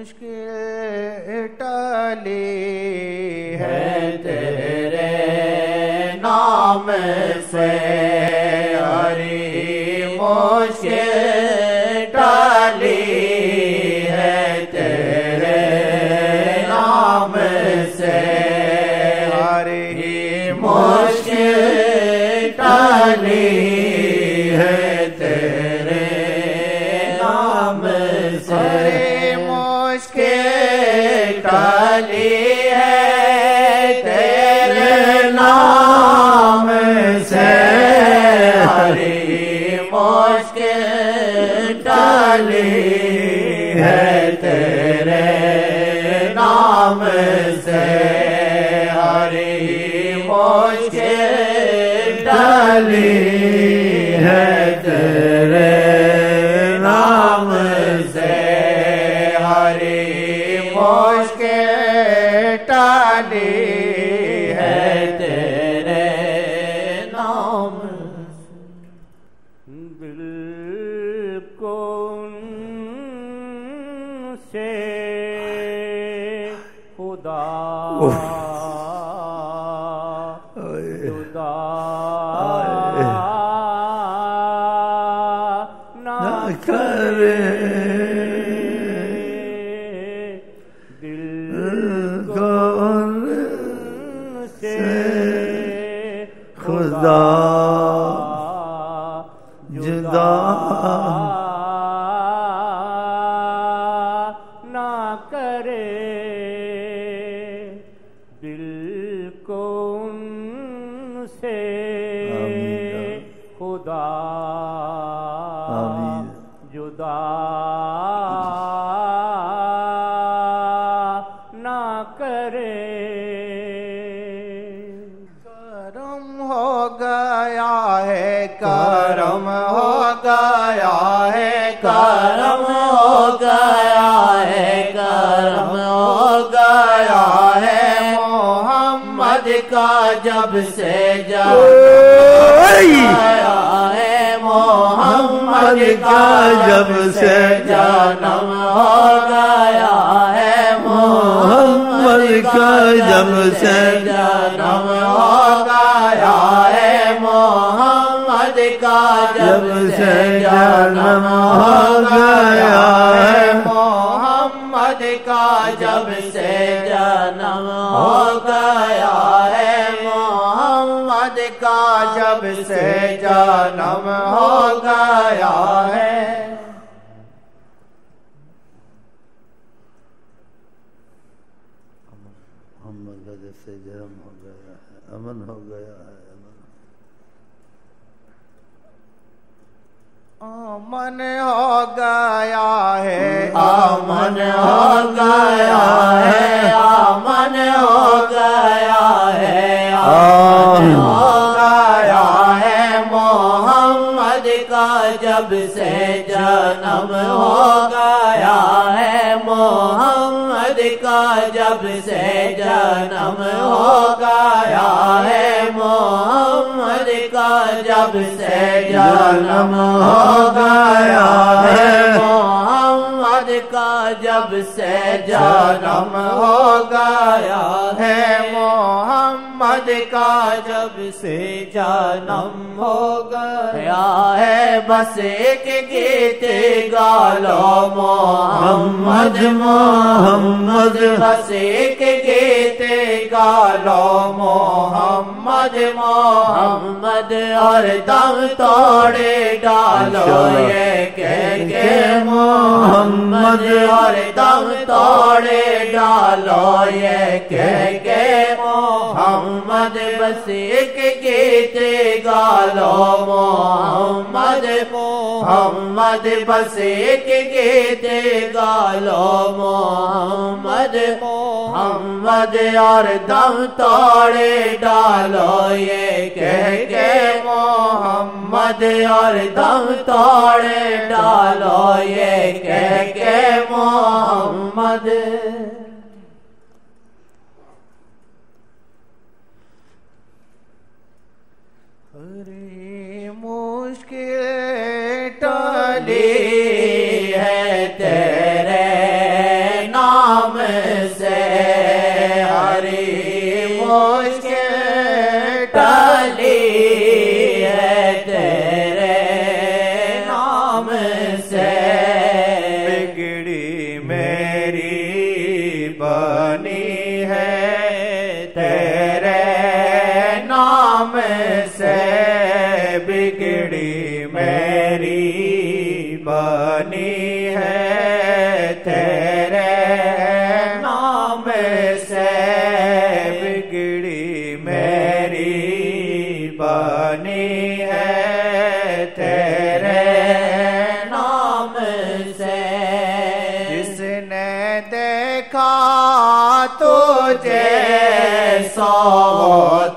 مشکل ٹلی ہے تیرے نام سے ہری مشکل ٹلی ہے تیرے نام سے ہری مشکل ٹلی ہے تیرے نام سے ٹلی ہے تیرے نام سے ہری مشکل ٹلی ہے تیرے نام سے ہری مشکل ٹلی ہے تیرے نام سے ہری مشکل ٹلی ہے تیرے نام سے دل کو ان سے خدا جدا نہ کرے خدا جدا نہ کرے دل کو ان سے خدا جدا نہ کرے گیا ہے کرم ہو گیا ہے کرم ہو گیا ہے کرم ہو گیا ہے محمد کا جب سے گیا ہے محمد کا جب سے جنم ہو گیا ہے محمد کا جب سے جنم ہو گیا ہے محمد کا جب سے جنم ہو گیا ہے محمد کا جب سے جنم ہو گیا ہے محمد کا جب سے جنم ہو گیا ہے محمد کا جب سے جنم ہو گیا ہے امن ہو گیا ہے امن ہو گیا ہے امن ہو گیا ہے امن ہو گیا ہے امن ہو گیا ہے محمد کا جب سے جنم ہو گیا ہے محمد کا جب سے جنم ہو گیا ہے محمد کا جب سے جنم ہو گیا ہے محمد کا جب سے جنم ہو گیا ہے محمد کا جب سے جنم ہو گیا ہے بس ایک گیت گا لو محمد محمد بس ایک گیت گا لو محمد محمد اور دم توڑے ڈالو یہ کہہ کے محمد اور دم توڑے ڈالو یہ کہہ کے محمد بس ایک گیت گا لو محمد محمد بس ایک گیت گا لو محمد محمد اور دم توڑے ڈالو یہ کہہ کے محمد اور دم توڑے ڈالو یہ کہہ کے محمد ہری مشکل ٹلی ہے تیرے نام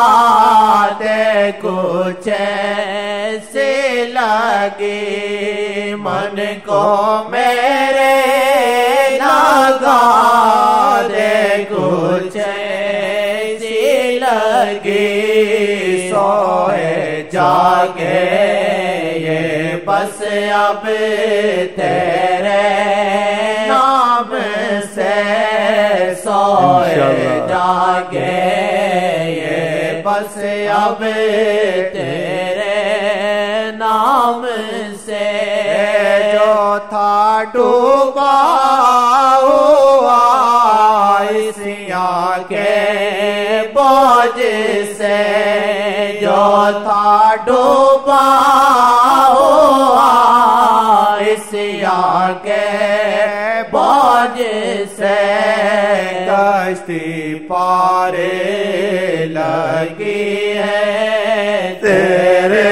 بات کچھ ایسی لگی من کو میرے لگا دے کچھ ایسی لگی سوئے جاگے یہ بس اب تیرے نام سے سوئے جاگے یہ بس اب تیرے نام سے جو تھا ڈوبا ہوا اسیاں کے بوجھ سے جو تھا ڈوبا ہوا اسیاں کے بوجھ سے کشتی پار لگی ہے تیرے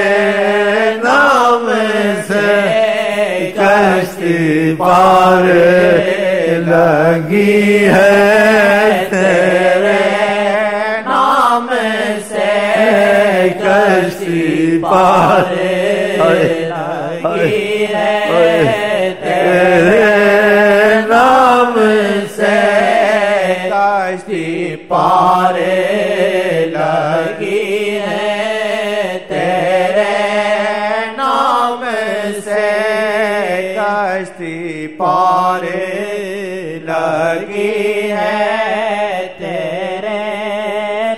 نام سے کشتی پار لگی ہے تیرے نام سے کشتی پار لگی ہے تیرے نام سے کشتی پار لگی ہے تیرے نام سے کشتی پار لگی ہے تیرے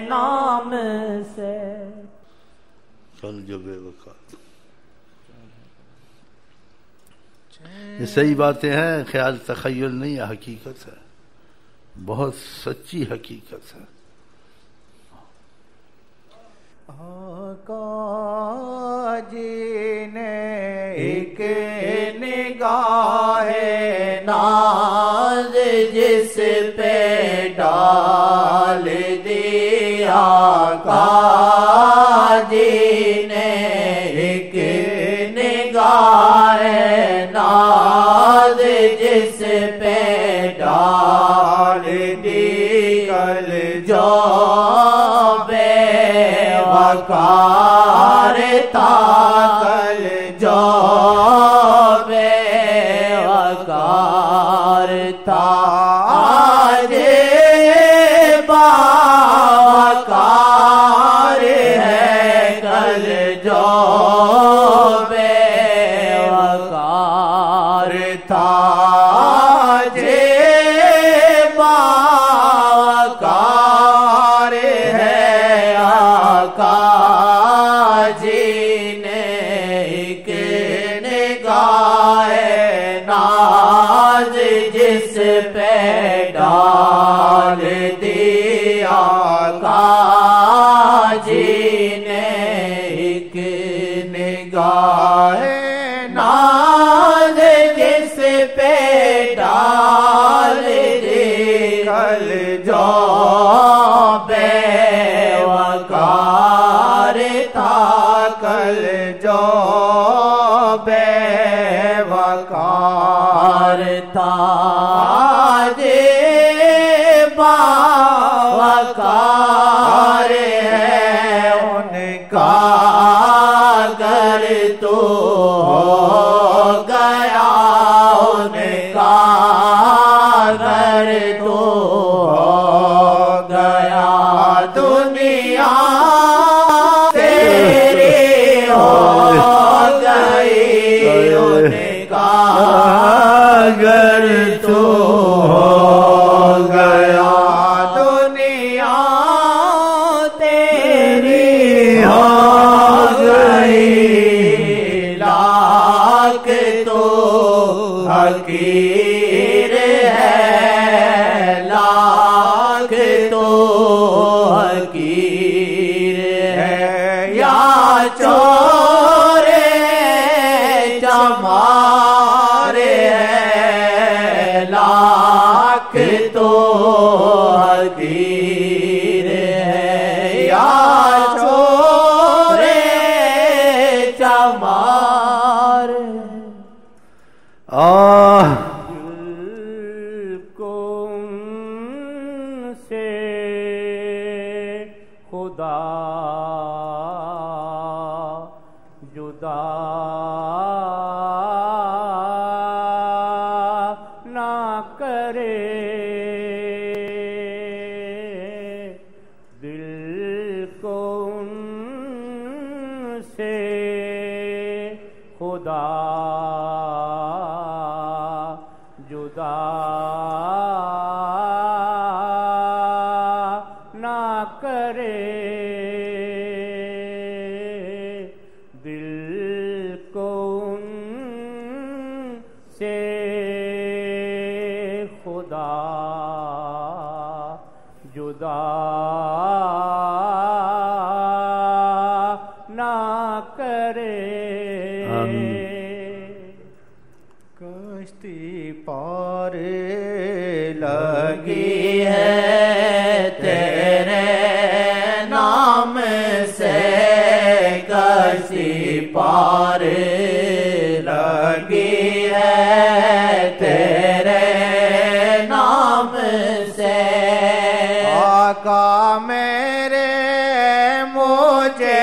نام سے چل جو بے وقت یہ صحیح باتیں ہیں خیال تخیل نہیں ہے حقیقت ہے بہت سچی حقیقت ہے آقا جی نے ایک نگاہ ناز جس پہ ڈال دیا آقا جی نے ایک نگاہ ناز جس پہ ڈال دی کل جو وقار تا کل جو بے وقار تا آج باوقار ہے کل جو بے وقار تھا آج باوقار ہے آقا جی نے ایک نگاہ ناز جس پہ ڈال دیا آقا جی نے ایک نگاہ ناز جس پہ ڈال دی کل جو بے وقار تھا کل جو بے وقار تھا آج باوقار ہے ان کا اگر تو ہو گیا ان کا اگر تو ہو گیا دنیا تیری ہو گئی ان کا اگر تو ہو گیا دنیا تیری ہو گئی لاکھ تو حقیر ہے لاکھ تو حقیر ہے یا چور چمار ہے لاکھ تو حقیر ہے یا چور چمار کو سے خدا جدا نہ کرے دل کو ان سے خدا جدا نہ کرے دل کو ان سے خدا جدا نہ کرے کشتی پار لگی ہے تیرے نام سے کشتی پار لگی ہے تیرے نام سے آقا میرے مجھے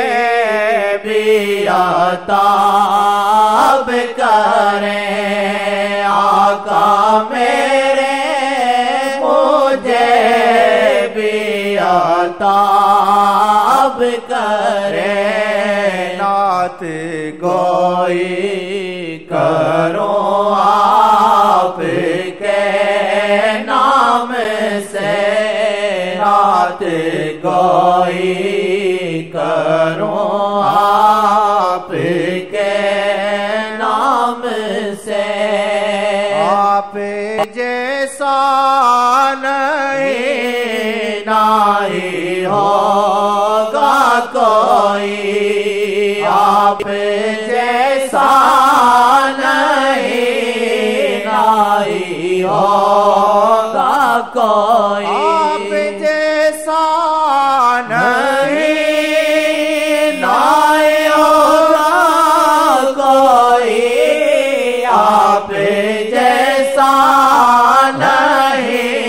بھی عطاب کریں آقا میرے مجھے بھی عطاب کریں نعت گوئی کروں آپ کے نام سے نعت گوئی کروں آپ کے نام سے آپ جیسا نہیں نہیں ہوگا کوئی آپ جیسا نہیں نہیں ہوگا کوئی آپ جیسا نہیں نہیں ہوگا کوئی آپ جیسا نہیں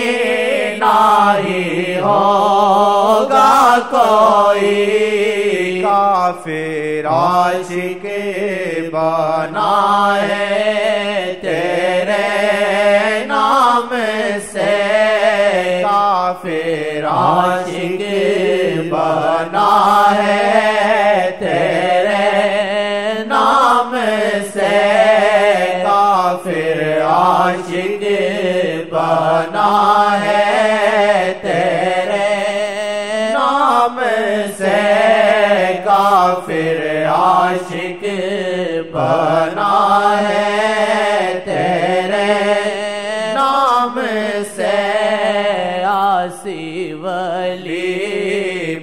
نہیں ہوگا کوئی کافر عاشق بنا ہے تیرے نام سے کافر عاشق بنا ہے تیرے نام سے کافر عاشق بنا ہے تیرے نام سے کافر عاشق بنا ہے تیرے نام سے عاصی ولی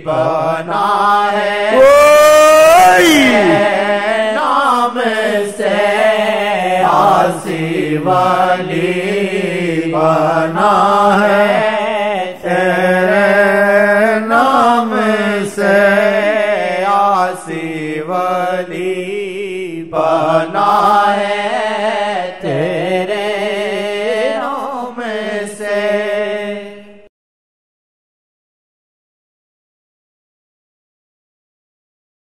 بنا ہے نام سے عاصی ولی بنا